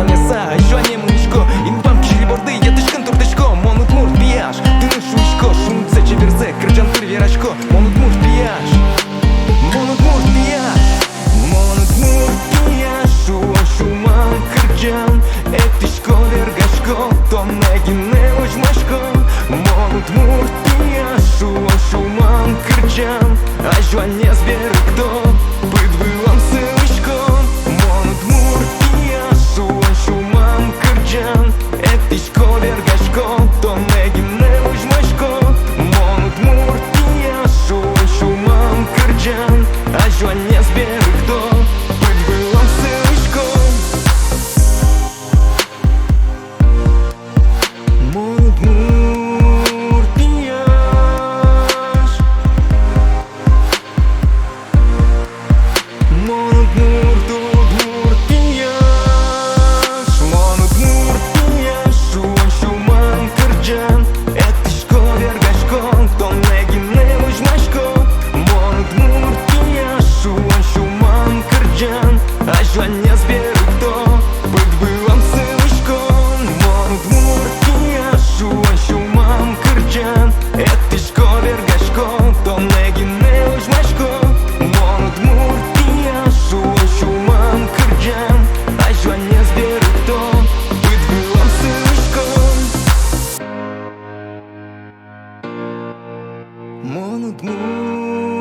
Casa mesa, joanie mușco Inbam kiri bordy, jedyś kantor deszko Monut mur pijasz, ty nuszuśko Szumce cię wierze, kryczan pyrwieraśko Monut mur pijasz Monut mur pijasz Monut mur pijasz Şuman kırcan Etişko vergaşko Tom negine uçmaşko Monut mur pijasz Şuman kırcan A joanie zbierykto Byt byłam syłyśko Monut mur pijasz Şuman kırcan Etişko vergaşko Tom negine uçmaşko Monut mur pijasz Şuman kırcan A joanie zbierykto Byt byłam syłyśko Monut mur pijasz Monut mur pijasz Monut mur pijasz Şuman kırcan Etişko vergaşko Tom negine uçmaşko Monut mur pijasz Şuman kırcan A joanie zbierykto Byt byłam syłyśko Monut mur pijasz Şuman kırcan Etişko vergaşko Tom negine uçmaşko Monut mur pijasz Şuman kırcan A joanie zbierykto Byt byłam syłyśko Monut mur